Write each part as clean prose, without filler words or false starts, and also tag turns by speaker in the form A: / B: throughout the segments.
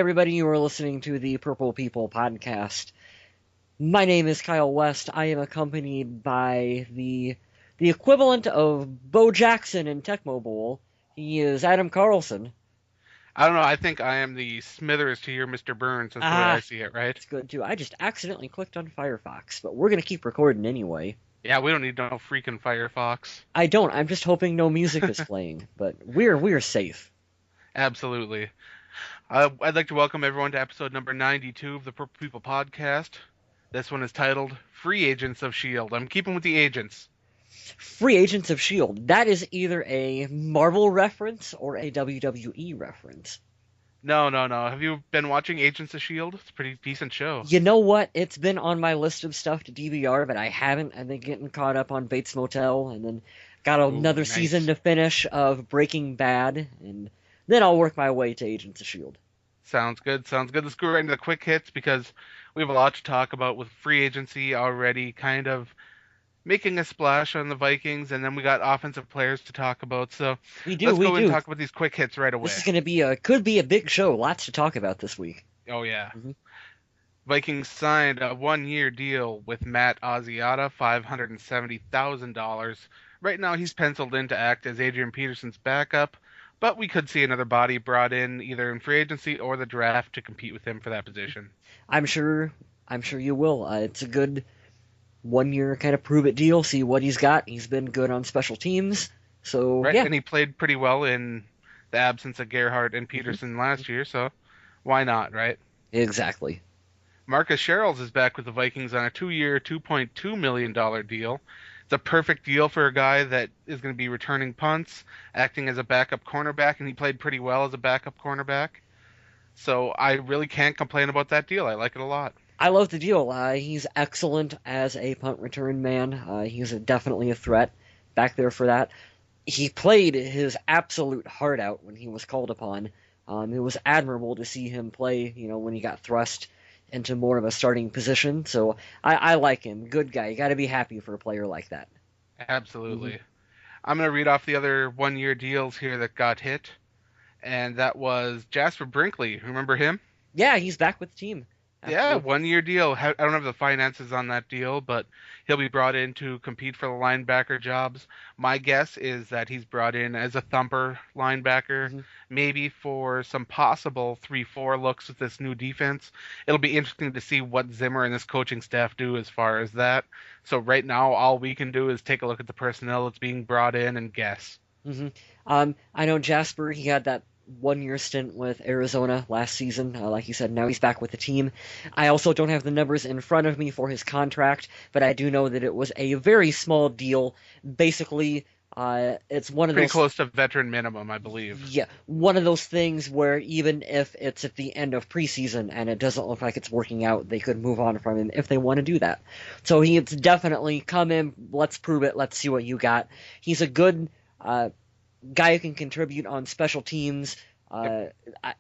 A: everybody. You are listening to the Purple People podcast. My name is Kyle West. I am accompanied by the equivalent of Bo Jackson in Tecmo Bowl. He is Adam Carlson.
B: I don't know. I think I am the Smithers to your Mr. Burns. That's the way I
A: Ah,
B: see it, right?
A: it's good too. I just accidentally clicked on Firefox, but we're gonna keep recording anyway.
B: Yeah, we don't need no freaking Firefox.
A: I don't. I'm just hoping no music is playing, but we're safe.
B: Absolutely. I'd like to welcome everyone to episode number 92 of the Purple People podcast. This one is titled Free Agents of S.H.I.E.L.D. I'm keeping with the agents.
A: Free Agents of S.H.I.E.L.D. That is either a Marvel reference or a WWE reference.
B: No. Have you been watching Agents of S.H.I.E.L.D.? It's a pretty decent show.
A: You know what? It's been on my list of stuff to DVR, but I haven't. I've been getting caught up on Bates Motel, and then got
B: Ooh,
A: another season
B: nice.
A: to finish of Breaking Bad, and then I'll work my way to Agents of S.H.I.E.L.D.
B: Sounds good. Let's go right into the quick hits because we have a lot to talk about with free agency already kind of making a splash on the Vikings, and then we got offensive players to talk about. So
A: We do,
B: let's
A: we
B: go and
A: do.
B: talk about these quick hits right
A: This
B: away.
A: is going to be could be a big show. Lots to talk about this week.
B: Oh yeah.
A: Mhm.
B: Vikings signed a 1-year deal with Matt Asiata, $570,000. Right now he's penciled in to act as Adrian Peterson's backup, but we could see another body brought in either in free agency or the draft to compete with him for that position.
A: I'm sure, I'm sure you will. It's a good 1 year kind of prove it deal. See what he's got. He's been good on special teams. So
B: Right,
A: yeah.
B: and he played pretty well in the absence of Gerhardt and
A: Mhm.
B: Peterson last year, so why not, right?
A: Exactly.
B: Marcus Sherrills is back with the Vikings on a 2-year, $2.2 million deal. It's a perfect deal for a guy that is going to be returning punts, acting as a backup cornerback, and he played pretty well as a backup cornerback. So I really can't complain about that deal. I like it a lot.
A: I love the deal. He's excellent as a punt return man. He's definitely a threat back there for that. He played his absolute heart out when he was called upon. It was admirable to see him play, when he got thrust into more of a starting position. So I like him. Good guy. You got to be happy for a player like that. Hmm.
B: Absolutely. I'm going to read off the other 1-year deals here that got hit, and that was Jasper Brinkley. Remember him?
A: Yeah, he's back with the team
B: Yeah,
A: after.
B: 1-year deal. I don't have the finances on that deal, but he'll be brought in to compete for the linebacker jobs. My guess is that he's brought in as a thumper linebacker,
A: Mhm.
B: maybe for some possible 3-4 looks with this new defense. It'll be interesting to see what Zimmer and this coaching staff do as far as that. So right now, all we can do is take a look at the personnel that's being brought in and guess.
A: Hmm. I know Jasper. He had that 1 year stint with Arizona last season. Like you said, now he's back with the team. I also don't have the numbers in front of me for his contract, but I do know that it was a very small deal. Basically, it's one of
B: Pretty
A: those.
B: close to veteran minimum, I believe.
A: Yeah, one of those things where even if it's at the end of preseason and it doesn't look like it's working out, they could move on from him if they want to do that. So he's definitely come in. Let's prove it. Let's see what you got. He's a good uh, guy who can contribute on special teams.
B: Yep.
A: Uh, I,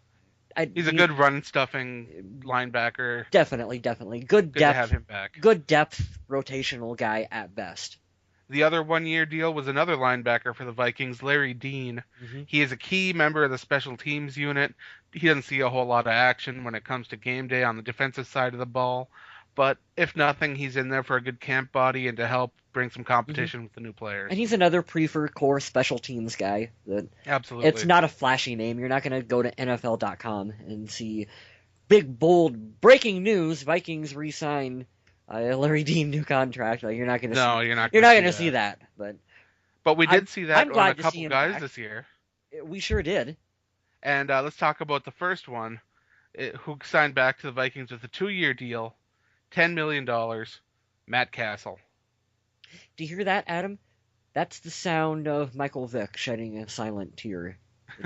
A: I
B: He's a
A: he,
B: good run stuffing linebacker.
A: definitely
B: Good to have him back.
A: good depth rotational guy at best.
B: The other 1-year deal was another linebacker for the Vikings, Larry Dean.
A: Hmm.
B: He is a key member of the special teams unit. He doesn't see a whole lot of action when it comes to game day on the defensive side of the ball. But if nothing, he's in there for a good camp body and to help bring some
A: Hmm.
B: competition with the new
A: And
B: players.
A: he's another preferred core special teams guy. That it's
B: Absolutely.
A: not a flashy name. You're not going to go to NFL.com and see big bold breaking news: Vikings re-sign Larry Dean new contract. Like, you're not going to see
B: No, you're not
A: you're
B: going to
A: not
B: see
A: going to see
B: that.
A: that. But
B: But we
A: I'm
B: did see
A: I'm
B: that on a
A: glad to see
B: couple
A: him
B: guys
A: back.
B: this year.
A: We sure did.
B: And let's talk about the first one, who signed back to the Vikings with a 2-year deal, $10 million, Matt Cassel.
A: Do you hear that, Adam? That's the sound of Michael Vick shedding a silent tear.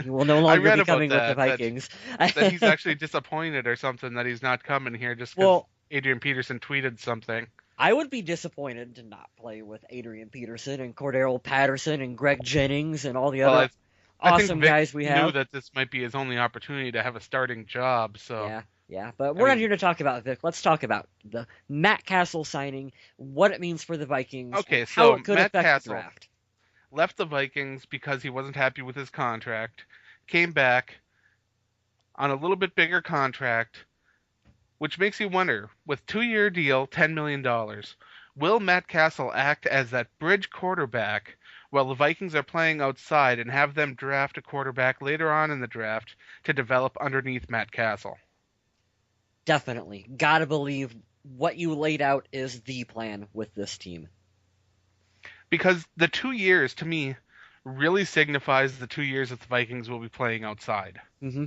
A: He will no
B: I
A: longer
B: read
A: be
B: about
A: coming with the
B: that
A: Vikings.
B: that he's actually disappointed or something that he's not coming here just because
A: Well,
B: Adrian Peterson tweeted something.
A: I would be disappointed to not play with Adrian Peterson and Cordero Patterson and Greg Jennings and all the
B: Well,
A: other
B: I think
A: awesome
B: Vic
A: guys we
B: knew
A: have.
B: that this might be his only opportunity to have a starting job. So,
A: Yeah, yeah. But
B: I
A: we're not
B: mean,
A: here to talk about Vic. Let's talk about the Matt Castle signing, what it means for the Vikings, and
B: okay,
A: how
B: so
A: it could
B: Matt
A: affect the
B: Cassel
A: draft.
B: left the Vikings because he wasn't happy with his contract, came back, on a little bit bigger contract, which makes you wonder, with 2-year deal, $10 million, will Matt Cassel act as that bridge quarterback while the Vikings are playing outside and have them draft a quarterback later on in the draft to develop underneath Matt Cassel?
A: Definitely. Gotta believe what you laid out is the plan with this team.
B: Because the 2 years, to me, really signifies the 2 years that the Vikings will be playing outside.
A: Mm-hmm.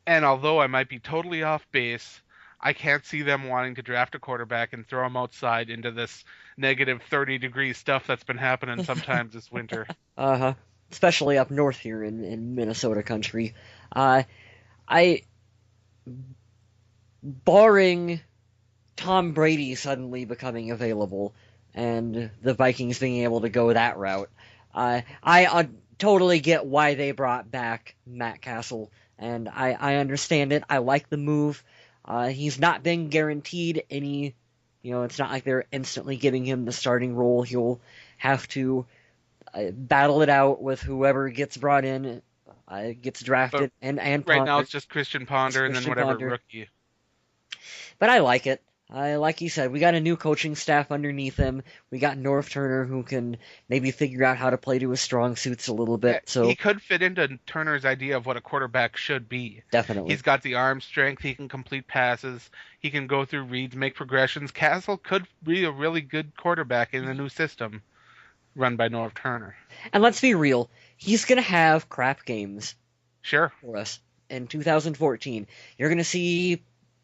B: And although I might be totally off base, I can't see them wanting to draft a quarterback and throw him outside into this negative 30-degree stuff that's been happening sometimes this winter.
A: Uh-huh. Especially up north here in Minnesota country. Uh, I, barring Tom Brady suddenly becoming available and the Vikings being able to go that route, I totally get why they brought back Matt Cassel, and I understand it. I like the move. He's not been guaranteed any, it's not like they're instantly giving him the starting role. He'll have to battle it out with whoever gets brought in, gets drafted,
B: But
A: and
B: right
A: Ponder.
B: now it's just Christian Ponder and then
A: Christian
B: whatever
A: Ponder.
B: rookie.
A: But I like it. Like you said, we got a new coaching staff underneath him. We got North Turner who can maybe figure out how to play to his strong suits a little bit.
B: Yeah,
A: So
B: he could fit into Turner's idea of what a quarterback should be.
A: definitely.
B: He's got the arm strength. He can complete passes. He can go through reads, make progressions. Castle could be a really good quarterback in the new system run by North Turner.
A: And let's be real, he's going to have crap games
B: Sure.
A: for us in 2014. You're going to see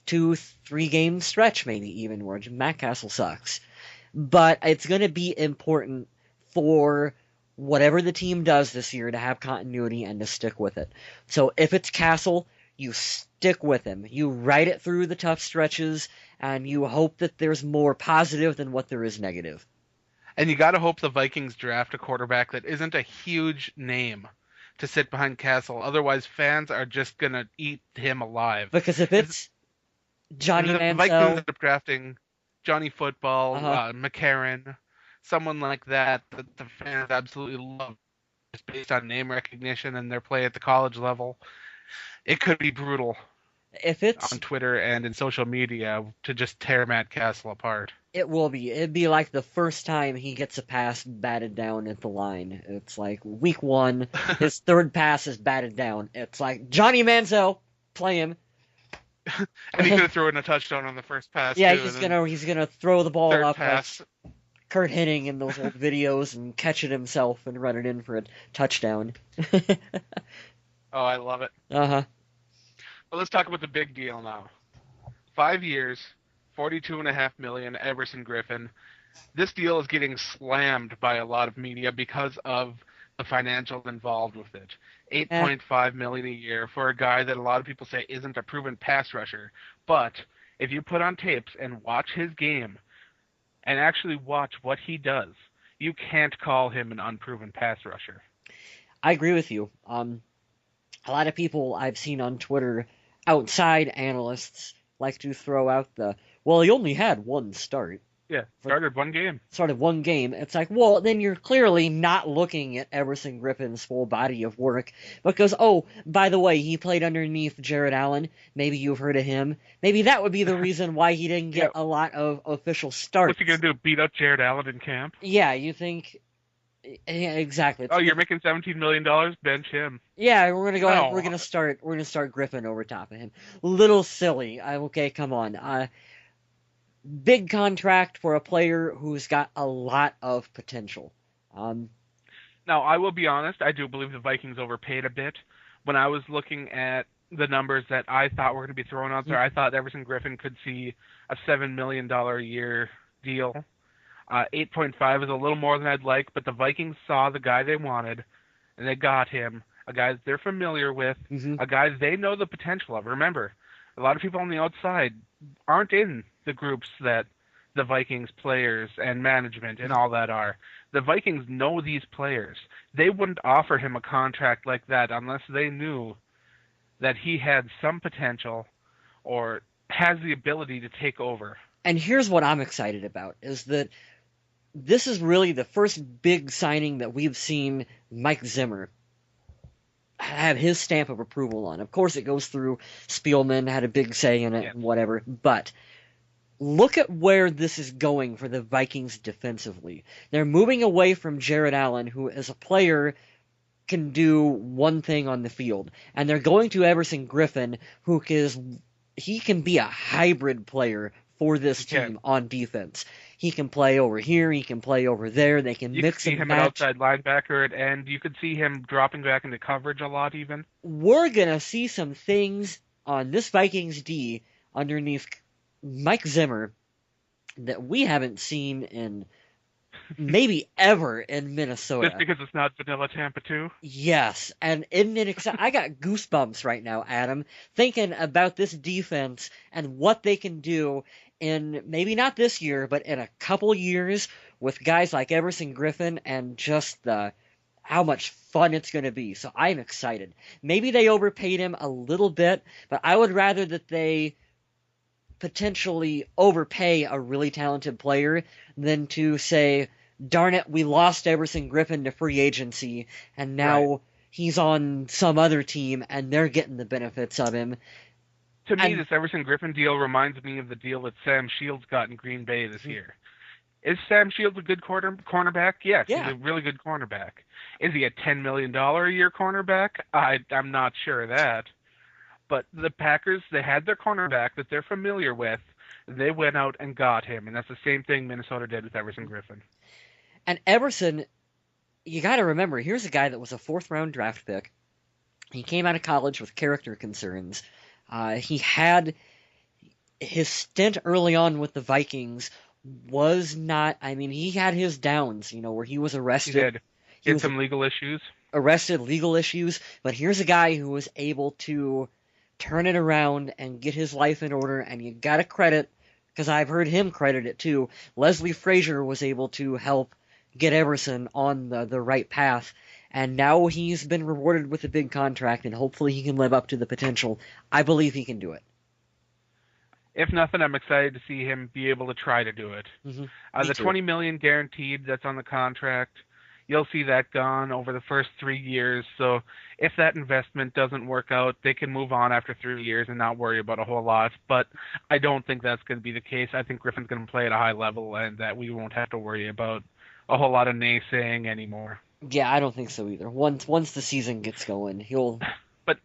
A: 2-3 game stretch maybe even where Matt Cassel sucks. But it's going to be important for whatever the team does this year to have continuity and to stick with it. So if it's Cassel, you stick with him. You ride it through the tough stretches, and you hope that there's more positive than what there is negative.
B: And you got to hope the Vikings draft a quarterback that isn't a huge name to sit behind Castle. Otherwise, fans are just going to eat him alive.
A: Because if it's Johnny
B: If the
A: Manziel,
B: Vikings end up drafting Johnny Football, McCarron, someone like that the fans absolutely love, just based on name recognition and their play at the college level, it could be brutal
A: if it's
B: on Twitter and in social media to just tear Matt Castle apart.
A: it will be. It'd be like the first time he gets a pass batted down at the line. It's like week 1, his third pass is batted down. It's like, Johnny Manziel, play him.
B: And he could have thrown a touchdown on the first pass.
A: Yeah,
B: too,
A: he's gonna throw the ball
B: third
A: up
B: pass.
A: like Kurt Hennig in those old videos and catch it himself and run it in for a touchdown.
B: Oh, I love it.
A: Uh-huh.
B: Well, let's talk about the big deal now. 5 years, $42.5 million, Everson Griffen. This deal is getting slammed by a lot of media because of the financials involved with it. $8.5 million a year for a guy that a lot of people say isn't a proven pass rusher. But if you put on tapes and watch his game and actually watch what he does, you can't call him an unproven pass rusher.
A: I agree with you. A lot of people I've seen on Twitter, outside analysts, like to throw out well, he only had one start.
B: Yeah, started one game.
A: Started one game. It's like, well, then you're clearly not looking at Everson Griffen's full body of work because, oh, by the way, he played underneath Jared Allen. Maybe you've heard of him. Maybe that would be the reason why he didn't get a lot of official starts.
B: What's he going to do, beat up Jared Allen in camp?
A: Yeah, you think... Yeah, exactly.
B: Oh, you're making $17 million? Bench him.
A: Yeah, we're gonna start Griffin over top of him. Little silly. Okay, come on. Big contract for a player who's got a lot of potential.
B: Now, I will be honest. I do believe the Vikings overpaid a bit. When I was looking at the numbers that I thought were going to be thrown out there, I thought Everson Griffen could see a $7 million a year deal. 8.5 is a little more than I'd like, but the Vikings saw the guy they wanted, and they got him, a guy they're familiar with, a guy they know the potential of. Remember, a lot of people on the outside aren't in the groups that the Vikings players and management and all that are. The Vikings know these players. They wouldn't offer him a contract like that unless they knew that he had some potential or has the ability to take over.
A: And here's what I'm excited about, is that this is really the first big signing that we've seen Mike Zimmer have his stamp of approval on. Of course, it goes through Spielman, had a big say in it,
B: Yes.
A: and whatever. But look at where this is going for the Vikings defensively. They're moving away from Jared Allen, who as a player can do one thing on the field, and they're going to Everson Griffen, he can be a hybrid player for this team on defense. He can play over here, he can play over there. They can mix and match. You can see him
B: at outside linebacker at end. You could see him dropping back into coverage a lot even.
A: We're gonna see some things on this Vikings D underneath Mike Zimmer that we haven't seen in maybe ever in Minnesota.
B: Just because it's not vanilla Tampa 2?
A: Yes, and isn't it exciting? I got goosebumps right now, Adam, thinking about this defense and what they can do in maybe not this year, but in a couple years with guys like Everson Griffen and just how much fun it's going to be. So I'm excited. Maybe they overpaid him a little bit, but I would rather that they potentially overpay a really talented player than to say, darn it, we lost Everson Griffen to free agency, and now he's on some other team, and they're getting the benefits of him.
B: To me, this Everson Griffen deal reminds me of the deal that Sam Shields got in Green Bay this year. Is Sam Shields a good cornerback? Yes, he's a really good cornerback. Is he a $10 million a year cornerback? I'm not sure of that. But the Packers, they had their cornerback that they're familiar with. They went out and got him, and that's the same thing Minnesota did with Everson Griffen.
A: And Everson, you got to remember, here's a guy that was a fourth-round draft pick. He came out of college with character concerns. He had his stint early on with the Vikings was not. I mean, he had his downs, where he was arrested.
B: He did. He had some legal issues.
A: Legal issues. But here's a guy who was able to turn it around and get his life in order, and you got to credit, because I've heard him credit it too, Leslie Frazier was able to help get Everson on the right path, and now he's been rewarded with a big contract, and hopefully he can live up to the potential. I believe he can do it.
B: If nothing, I'm excited to see him be able to try to do it.
A: Mm-hmm.
B: The $20 million guaranteed that's on the contract, you'll see that gone over the first 3 years. So if that investment doesn't work out, they can move on after 3 years and not worry about a whole lot. But I don't think that's going to be the case. I think Griffen's going to play at a high level, and that we won't have to worry about a whole lot of naysaying anymore.
A: Yeah, I don't think so either. Once the season gets going, he'll...
B: But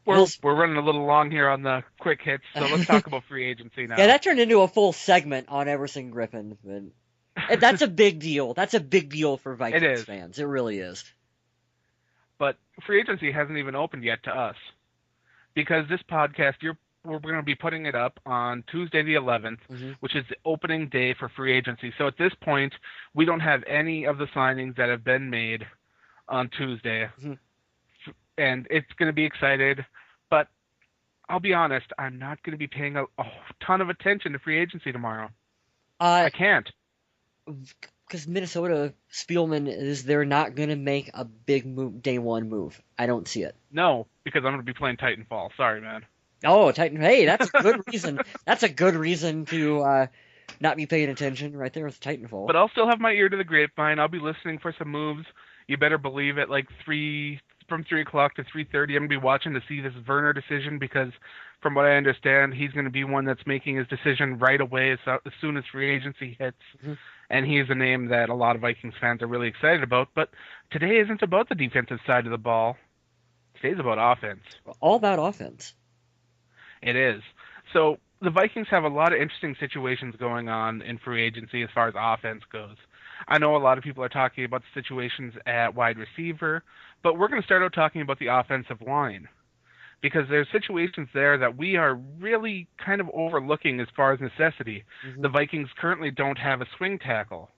B: we're running a little long here on the quick hits, so let's talk about free agency now.
A: Yeah, that turned into a full segment on Everson Griffen, but that's a big deal. That's a big deal for Vikings fans. It really is.
B: But free agency hasn't even opened yet to us, because this podcast, we're going to be putting it up on Tuesday the 11th, which is the opening day for free agency. So at this point, we don't have any of the signings that have been made on Tuesday, and it's going to be excited. But I'll be honest, I'm not going to be paying a ton of attention to free agency tomorrow. I can't.
A: Because Minnesota, Spielman, they're not going to make a big move, day one move. I don't see it.
B: No, because I'm going to be playing Titanfall. Sorry, man.
A: Oh, Titan! Hey, that's a good reason. That's a good reason to not be paying attention right there with Titanfall.
B: But I'll still have my ear to the grapevine. I'll be listening for some moves. You better believe it. Like from 3 o'clock to 3:30, I'm gonna be watching to see this Werner decision, because from what I understand, he's gonna be one that's making his decision right away as soon as free agency hits. And he's a name that a lot of Vikings fans are really excited about. But today isn't about the defensive side of the ball. Today's about offense.
A: All about offense.
B: It is. So the Vikings have a lot of interesting situations going on in free agency as far as offense goes. I know a lot of people are talking about the situations at wide receiver, but we're going to start out talking about the offensive line, because there's situations there that we are really kind of overlooking as far as necessity. The Vikings currently don't have a swing tackle.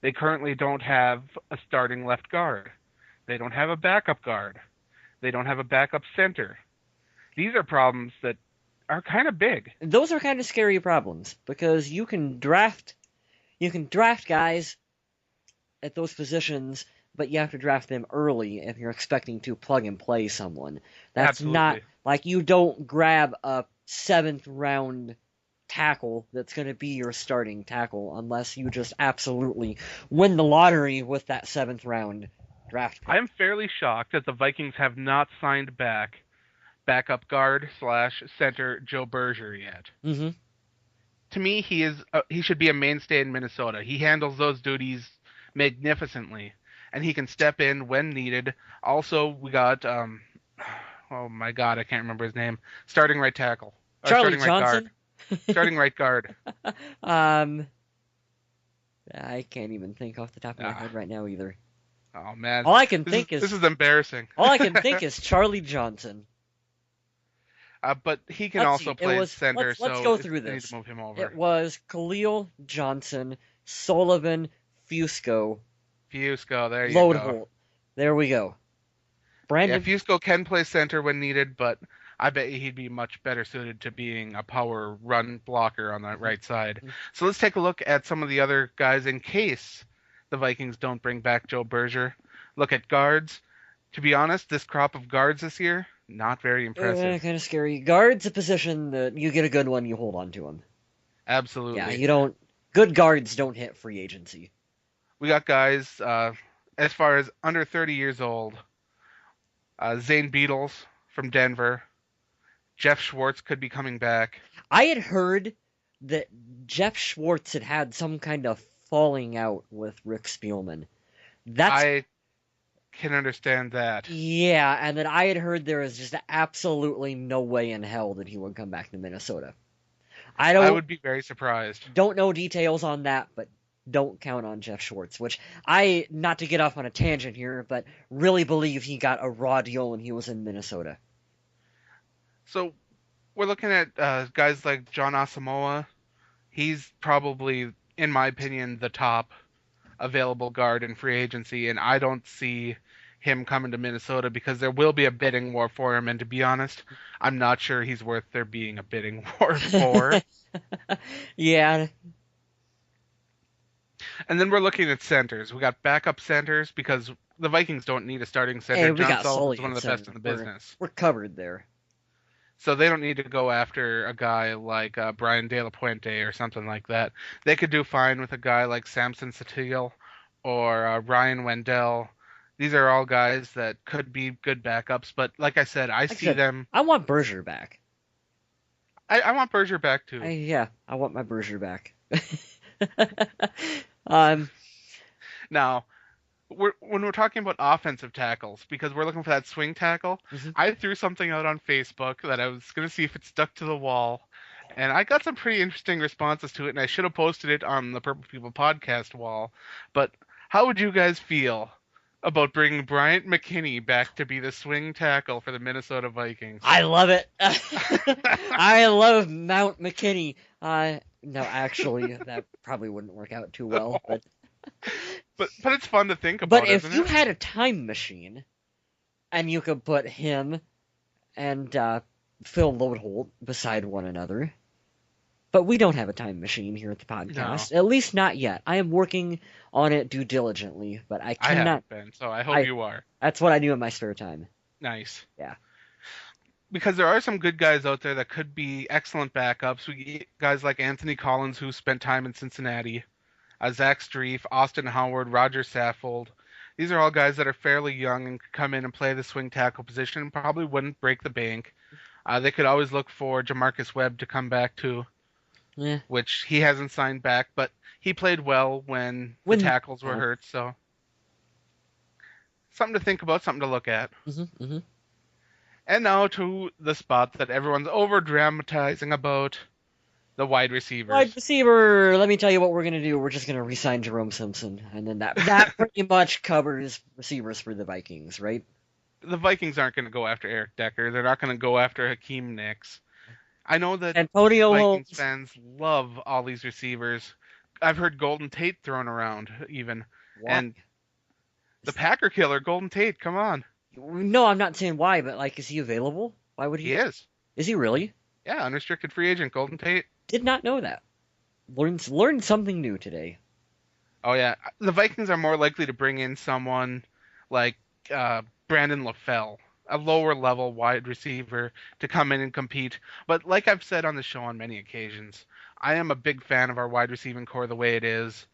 B: They currently don't have a starting left guard. They don't have a backup guard. They don't have a backup center. These are problems that are kind of big.
A: Those are kind of scary problems, because you can draft guys at those positions, but you have to draft them early if you're expecting to plug and play someone. That's not like you don't grab a 7th round tackle that's going to be your starting tackle unless you just absolutely win the lottery with that 7th round draft
B: I
A: pick.
B: am fairly shocked that the Vikings have not signed back backup guard / center Joe Berger yet.
A: Mm-hmm.
B: To me, he should be a mainstay in Minnesota. He handles those duties magnificently, and he can step in when needed. Also, we got oh my God, I can't remember his name. Starting right tackle or
A: Charlie
B: starting right guard.
A: Johnson.
B: Starting right guard.
A: um, I can't even think off the top of my
B: Ah,
A: head right now either.
B: oh man,
A: All I can
B: this is
A: think is
B: this is embarrassing.
A: all I can think is Charlie Johnson.
B: But he can
A: Let's see.
B: also play center,
A: Let's
B: so
A: go through
B: they need
A: this.
B: to move him over.
A: It was Khalil Johnson, Sullivan, Fusco,
B: Fusco, there you
A: Load
B: go.
A: Holt. There we go.
B: Yeah,
A: Brandon.
B: Fusco can play center when needed, but I bet he'd be much better suited to being a power run blocker on that right side. So let's take a look at some of the other guys in case the Vikings don't bring back Joe Berger. Look at guards. To be honest, this crop of guards this year, not very impressive.
A: Kind of scary. Guard's a position that you get a good one, you hold on to him.
B: Absolutely.
A: Yeah, you don't. Good guards don't hit free agency.
B: We got guys as far as under 30 years old. Zane Beatles from Denver. Jeff Schwartz could be coming back.
A: I had heard that Jeff Schwartz had had some kind of falling out with Rick Spielman.
B: I can understand that.
A: Yeah, and that I had heard there was just absolutely no way in hell that he would come back to Minnesota.
B: I would be very surprised.
A: Don't know details on that, but don't count on Jeff Schwartz, which not to get off on a tangent here, but really believe he got a raw deal when he was in Minnesota.
B: So we're looking at guys like John Asamoah. He's probably, in my opinion, the top available guard in free agency, and I don't see him coming to Minnesota because there will be a bidding war for him, and to be honest, I'm not sure he's worth there being a bidding war for.
A: Yeah.
B: And then we're looking at centers. We got backup centers because the Vikings don't need a starting center.
A: Hey, we
B: John
A: got
B: Sullivan's one of the
A: center.
B: best in the business.
A: We're covered there.
B: So they don't need to go after a guy like Brian De La Puente or something like that. They could do fine with a guy like Samson Satil or Ryan Wendell. These are all guys that could be good backups, but like I said, I
A: want Berger back.
B: I want Berger back too.
A: I want my Berger back.
B: Now, when we're talking about offensive tackles, because we're looking for that swing tackle, I threw something out on Facebook that I was going to see if it stuck to the wall, and I got some pretty interesting responses to it, and I should have posted it on the Purple People podcast wall. But how would you guys feel about bringing Bryant McKinney back to be the swing tackle for the Minnesota Vikings?
A: I love it. I love Mount McKinney. No, actually, that probably wouldn't work out too well.
B: But it's fun to think about.
A: But if you had a time machine, and you could put him and Phil Loadholt beside one another, but we don't have a time machine here at the podcast. No. At least not yet. I am working on it due diligently, but I cannot.
B: I haven't been, so I hope you are.
A: That's what I do in my spare time.
B: Nice.
A: Yeah.
B: Because there are some good guys out there that could be excellent backups. We get guys like Anthony Collins, who spent time in Cincinnati, Zach Streif, Austin Howard, Roger Saffold. These are all guys that are fairly young and could come in and play the swing tackle position and probably wouldn't break the bank. They could always look for Jamarcus Webb to come back to.
A: Yeah.
B: Which he hasn't signed back, but he played well when the tackles were hurt, so something to think about, something to look at. And now to the spot that everyone's over-dramatizing about, the wide receivers.
A: Wide receiver, let me tell you what we're going to do. We're just going to re-sign Jerome Simpson, and then that pretty much covers receivers for the Vikings, right?
B: The Vikings aren't going to go after Eric Decker. They're not going to go after Hakeem Nicks. I know that
A: Antonio
B: Vikings fans love all these receivers. I've heard Golden Tate thrown around even.
A: What?
B: And the Packer killer, Golden Tate, come on.
A: No, I'm not saying why, but is he available? Why would he?
B: He is.
A: Is he really?
B: Yeah, unrestricted free agent, Golden Tate.
A: Did not know that. Learned something new today.
B: Oh yeah, the Vikings are more likely to bring in someone like Brandon LaFell, a lower level wide receiver, to come in and compete. But like I've said on the show on many occasions, I am a big fan of our wide receiving core the way it is.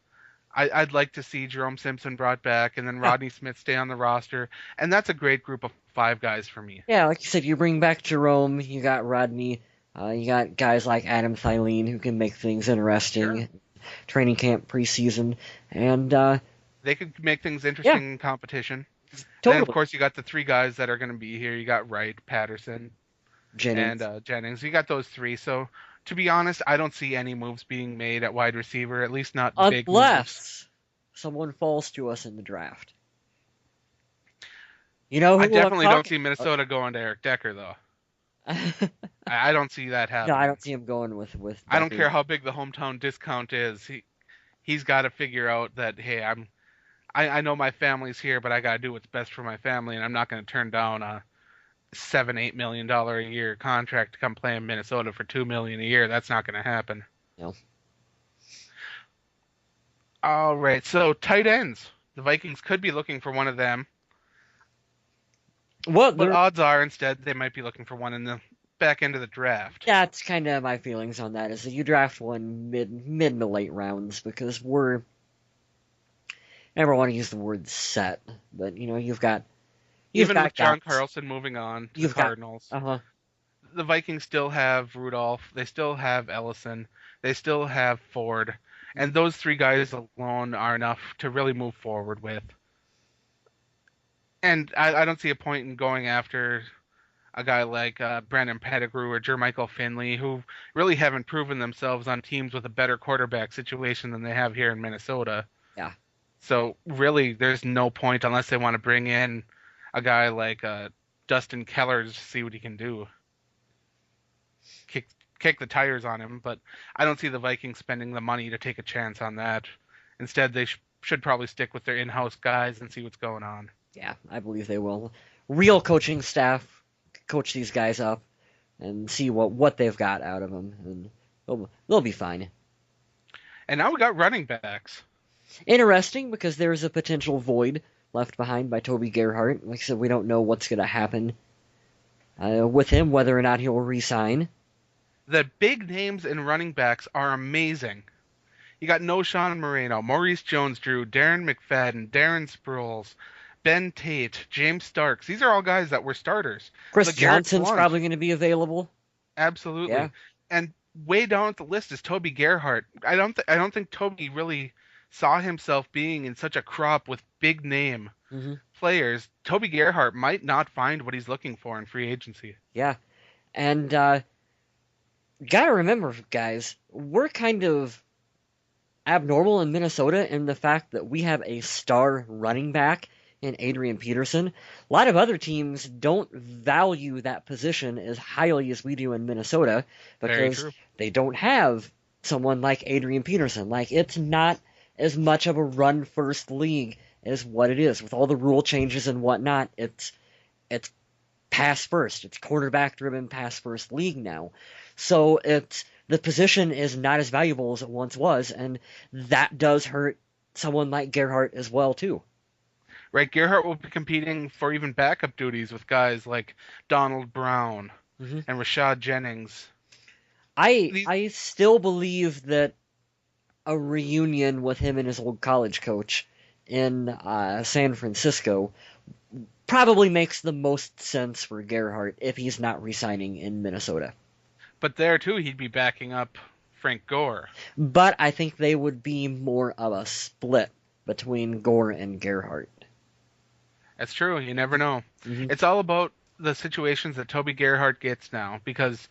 B: I'd like to see Jerome Simpson brought back, and then
A: Yeah,
B: Rodney Smith stay on the roster, and that's a great group of 5 guys for me.
A: yeah, like you said, you bring back Jerome, you got Rodney, you got guys like Adam Thielen who can make things
B: Sure.
A: interesting, training camp preseason, and
B: They could make things
A: yeah,
B: interesting in competition. And then, of
A: totally.
B: course, you got the 3 guys that are going to be here. You got Wright, Patterson, and
A: Jennings.
B: Jennings. You got those 3. So, to be honest, I don't see any moves being made at wide receiver, at least not big moves.
A: Unless someone falls to us in the draft. You know
B: I
A: who I'm
B: definitely don't
A: talking
B: see Minnesota going to Eric Decker, though.
A: about?
B: I don't see that
A: No, I
B: happening.
A: don't see him going with
B: I don't
A: Decker.
B: care how big the hometown discount is. He's got to figure out that, hey, I know my family's here, but I got to do what's best for my family, and I'm not going to turn down a $7-8 million a year contract to come play in Minnesota for $2 million a year. That's not going to happen.
A: No.
B: All right, so tight ends. The Vikings could be looking for one of them,
A: Well,
B: but odds are instead they might be looking for one in the back end of the draft.
A: that's kind of my feelings on that. Is that you draft one mid to late rounds because we're I never want to use the word set, but you've
B: Even
A: got
B: with John
A: guys.
B: Carlson moving on to the
A: You've got
B: Cardinals,
A: uh huh.
B: the Vikings still have Rudolph, they still have Ellison, they still have Ford, and those 3 guys alone are enough to really move forward with. And I don't see a point in going after a guy like Brandon Pettigrew or Jermichael Finley, who really haven't proven themselves on teams with a better quarterback situation than they have here in Minnesota.
A: Yeah.
B: So really, there's no point unless they want to bring in a guy like Dustin Keller to see what he can do. Kick kick the tires on him, but I don't see the Vikings spending the money to take a chance on that. Instead, they should probably stick with their in-house guys and see what's going on.
A: Yeah, I believe they will. Real coaching staff coach these guys up and see what they've got out of them, and they'll be fine.
B: And now we got running backs.
A: Interesting because there's a potential void left behind by Toby Gerhart. Like I said, we don't know what's going to happen with him, whether or not he'll resign.
B: The big names in running backs are amazing. You got No Sean Moreno, Maurice Jones-Drew, Darren McFadden, Darren Sproles, Ben Tate, James Starks. These are all guys that were starters.
A: Chris
B: LeGarrette
A: Johnson's
B: Blount,
A: probably going to be available. Yeah.
B: absolutely. And way down the list is Toby Gerhart. I don't think Toby really saw himself being in such a crop with big name
A: hmm
B: players. Toby Gerhart might not find what he's looking for in free agency.
A: Yeah. And gotta remember, guys, we're kind of abnormal in Minnesota in the fact that we have a star running back in Adrian Peterson. A lot of other teams don't value that position as highly as we do in Minnesota
B: Very
A: because
B: true.
A: they don't have someone like Adrian Peterson. Like, it's not as much of a run first league as what it is. With all the rule changes and whatnot, it's pass first. It's quarterback driven pass first league now. So it's the position is not as valuable as it once was, and that does hurt someone like Gerhardt as well too.
B: Right, Gerhart will be competing for even backup duties with guys like Donald Brown
A: hmm
B: and Rashad Jennings.
A: I
B: These,
A: I still believe that a reunion with him and his old college coach in San Francisco probably makes the most sense for Gerhardt if he's not resigning in Minnesota.
B: but there too, he'd be backing up Frank Gore.
A: But I think they would be more of a split between Gore and Gerhardt.
B: That's true. You never know.
A: hmm
B: It's all about the situations that Toby Gerhart gets now because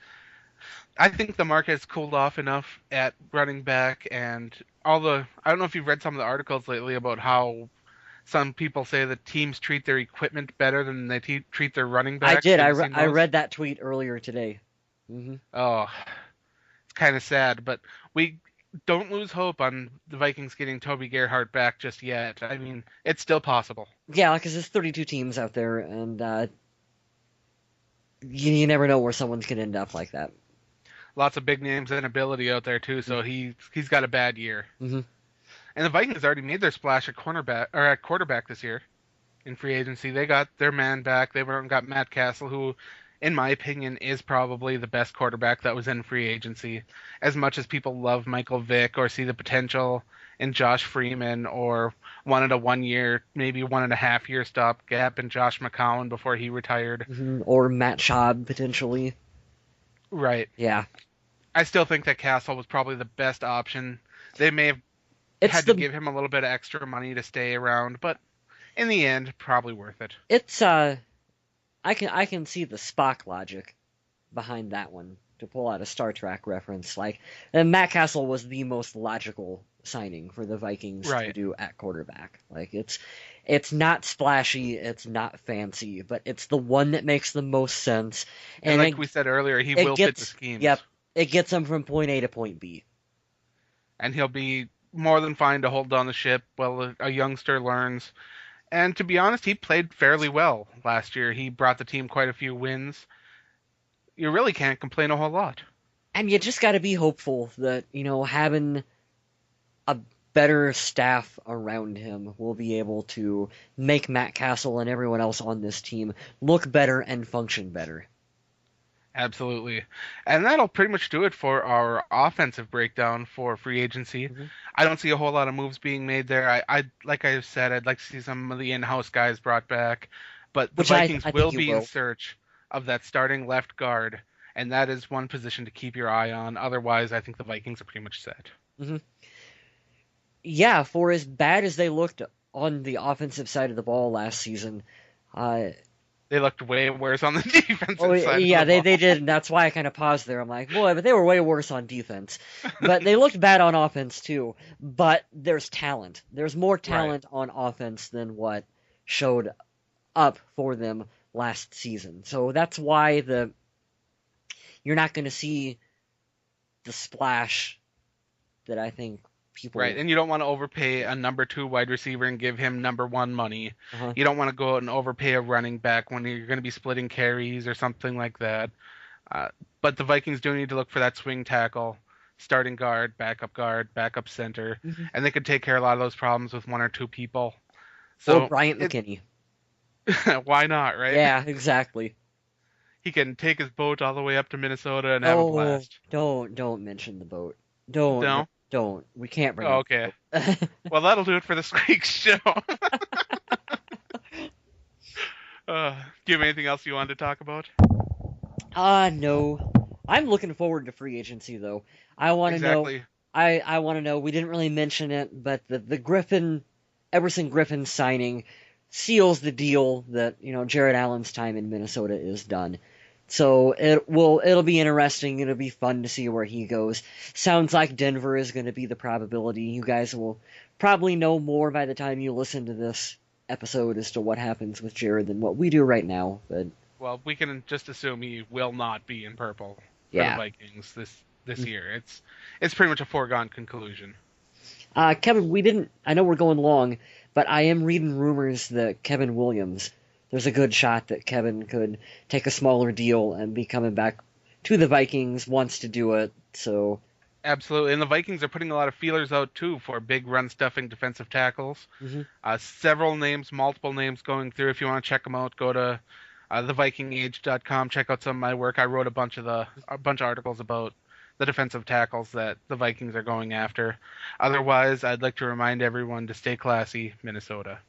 B: I think the market has cooled off enough at running back and all the. I don't know if you've read some of the articles lately about how some people say that teams treat their equipment better than they treat their running
A: I
B: backs.
A: did.
B: Have you seen
A: I
B: those?
A: read that tweet earlier today. hmm
B: Oh, it's kind of sad, but we don't lose hope on the Vikings getting Toby Gerhart back just yet. I mean, it's still possible.
A: Yeah, because there's 32 teams out there, and you never know where someone's gonna end up like that.
B: Lots of big names and ability out there too, so he's got a bad year.
A: hmm
B: And the Vikings already made their splash at cornerback or at quarterback this year in free agency. They got their man back. They went and got Matt Cassel, who in my opinion, is probably the best quarterback that was in free agency. As much as people love Michael Vick or see the potential in Josh Freeman or wanted a 1 year, maybe 1.5 year stopgap in Josh McCown before he retired.
A: Or Matt Schaub, potentially.
B: Right.
A: Yeah.
B: I still think that Cassel was probably the best option. They may have
A: It's
B: had to give him a little bit of extra money to stay around, but in the end, probably worth it.
A: It's I can see the Spock logic behind that one, to pull out a Star Trek reference. Like, and Matt Cassel was the most logical signing for the Vikings to do at quarterback. Like, it's not splashy, it's not fancy, but it's the one that makes the most sense.
B: And like we said earlier, he will fit the schemes.
A: Yep, it gets him from point A to point B.
B: And he'll be more than fine to hold down the ship while a youngster learns. And to be honest, he played fairly well last year. He brought the team quite a few wins. You really can't complain a whole lot.
A: And you just got to be hopeful that, having a better staff around him will be able to make Matt Cassel and everyone else on this team look better and function better.
B: Absolutely. And that'll pretty much do it for our offensive breakdown for free agency. Mm-hmm. I don't see a whole lot of moves being made there. I like I said, I'd like to see some of the in-house guys brought back. But the Vikings will be in search of that starting left guard, and that is one position to keep your eye on. Otherwise, I think the Vikings are pretty much set.
A: Mm-hmm. Yeah, for as bad as they looked on the offensive side of the ball last season,
B: they looked way worse on the defensive side.
A: Yeah,
B: they
A: did, and that's why I kind of paused there. I'm like, boy, but they were way worse on defense. But they looked bad on offense too. But there's talent. There's more talent on offense than what showed up for them last season. So that's why you're not going to see the splash that I think people...
B: Right, and you don't want to overpay a number 2 wide receiver and give him number 1 money. Uh-huh. You don't want to go out and overpay a running back when you're going to be splitting carries or something like that. But the Vikings do need to look for that swing tackle, starting guard, backup center, mm-hmm. and they could take care of a lot of those problems with 1 or 2 people.
A: So Bryant McKinney.
B: Why not, right?
A: Yeah, exactly.
B: He can take his boat all the way up to Minnesota and have a blast.
A: Don't mention the boat. Don't. We can't bring it.
B: Okay. Well, that'll do it for this week's show. Do you have anything else you wanted to talk about?
A: No. I'm looking forward to free agency, though. I want to know. I want to know. We didn't really mention it, but the Everson Griffen signing seals the deal that Jared Allen's time in Minnesota is done. So it'll be interesting. It'll be fun to see where he goes. Sounds like Denver is going to be the probability. You guys will probably know more by the time you listen to this episode as to what happens with Jared than what we do right now. But
B: well, we can just assume he will not be in purple for the Vikings this year. It's pretty much a foregone conclusion.
A: Kevin, I know we're going long, but I am reading rumors that Kevin Williams, there's a good shot that Kevin could take a smaller deal and be coming back to the Vikings, wants to do it. So
B: absolutely, and the Vikings are putting a lot of feelers out too for big run-stuffing defensive tackles. Mm-hmm. Several names, multiple names going through. If you want to check them out, go to thevikingage.com. Check out some of my work. I wrote a bunch of articles about the defensive tackles that the Vikings are going after. Otherwise, I'd like to remind everyone to stay classy, Minnesota.